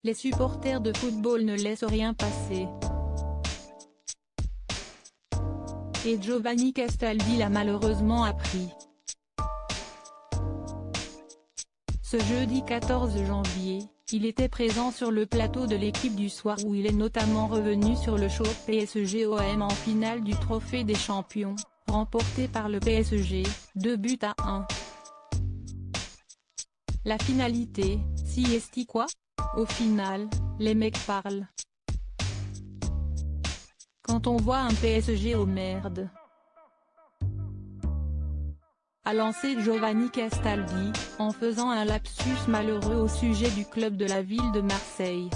les supporters de football ne laissent rien passer. Et Giovanni Castaldi l'a malheureusement appris. Ce jeudi 14 janvier, il était présent sur le plateau de l'équipe du soir où il est notamment revenu sur le show PSG-OM en finale du Trophée des Champions, remporté par le PSG, 2-1. La finalité, si est quoi? Au final, les mecs parlent. Quand on voit un PSG aux merdes, a lancé Giovanni Castaldi, en faisant un lapsus malheureux au sujet du club de la ville de Marseille.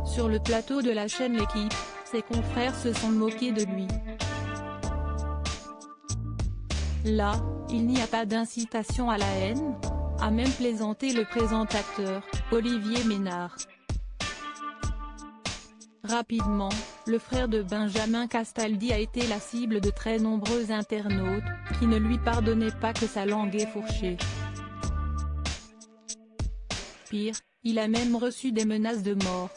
Sur le plateau de la chaîne L'Équipe, ses confrères se sont moqués de lui. Là, il n'y a pas d'incitation à la haine, a même plaisanté le présentateur, Olivier Ménard. Rapidement, le frère de Benjamin Castaldi a été la cible de très nombreux internautes, qui ne lui pardonnaient pas que sa langue est fourchée. Pire, il a même reçu des menaces de mort.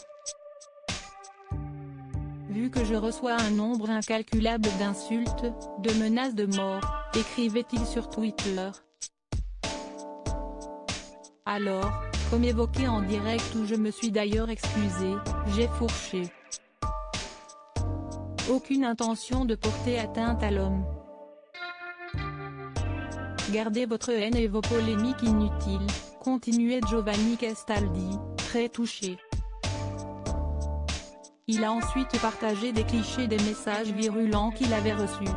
Vu que je reçois un nombre incalculable d'insultes, de menaces de mort, écrivait-il sur Twitter. Alors, comme évoqué en direct où je me suis d'ailleurs excusé, j'ai fourché. Aucune intention de porter atteinte à l'homme. Gardez votre haine et vos polémiques inutiles, continuait Giovanni Castaldi, très touché. Il a ensuite partagé des clichés des messages virulents qu'il avait reçus.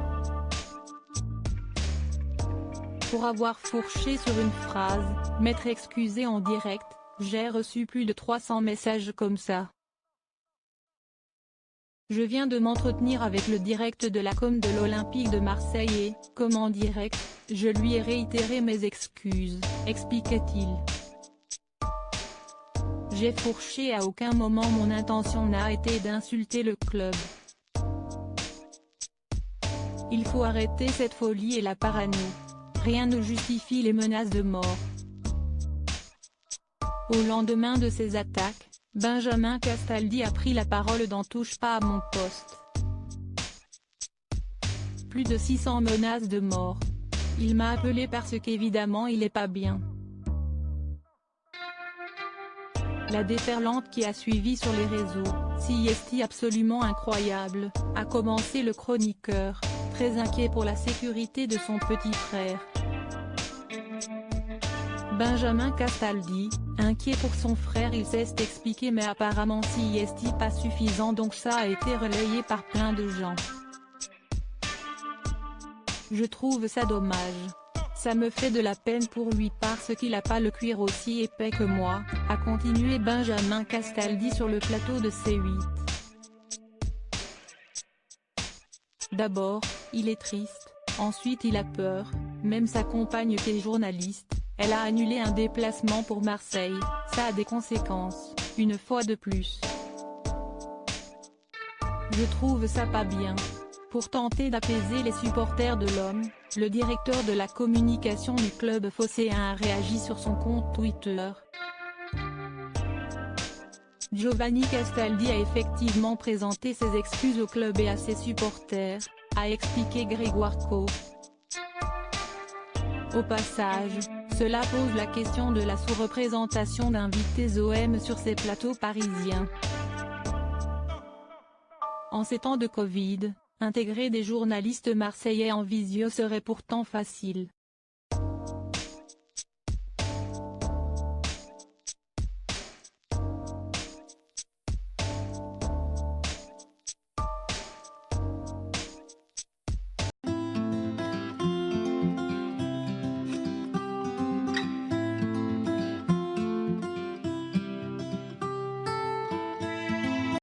Pour avoir fourché sur une phrase, m'être excusé en direct, j'ai reçu plus de 300 messages comme ça. Je viens de m'entretenir avec le direct de la com de l'Olympique de Marseille et, comme en direct, je lui ai réitéré mes excuses, expliquait-il. J'ai fourché et à aucun moment mon intention n'a été d'insulter le club. Il faut arrêter cette folie et la parano. Rien ne justifie les menaces de mort. Au lendemain de ces attaques, Benjamin Castaldi a pris la parole dans Touche pas à mon poste. Plus de 600 menaces de mort. Il m'a appelé parce qu'évidemment il est pas bien. La déferlante qui a suivi sur les réseaux, si est absolument incroyable, a commencé le chroniqueur, très inquiet pour la sécurité de son petit frère. Benjamin Castaldi, inquiet pour son frère, il s'est expliqué mais apparemment si est pas suffisant donc ça a été relayé par plein de gens. Je trouve ça dommage. Ça me fait de la peine pour lui parce qu'il a pas le cuir aussi épais que moi, a continué Benjamin Castaldi sur le plateau de C8. D'abord, il est triste, ensuite il a peur, même sa compagne qui est journaliste, elle a annulé un déplacement pour Marseille, ça a des conséquences, une fois de plus. Je trouve ça pas bien. Pour tenter d'apaiser les supporters de l'homme, le directeur de la communication du club phocéen a réagi sur son compte Twitter. Giovanni Castaldi a effectivement présenté ses excuses au club et à ses supporters, a expliqué Grégoire Co. Au passage, cela pose la question de la sous-représentation d'invités OM sur ces plateaux parisiens. En ces temps de Covid, intégrer des journalistes marseillais en visio serait pourtant facile.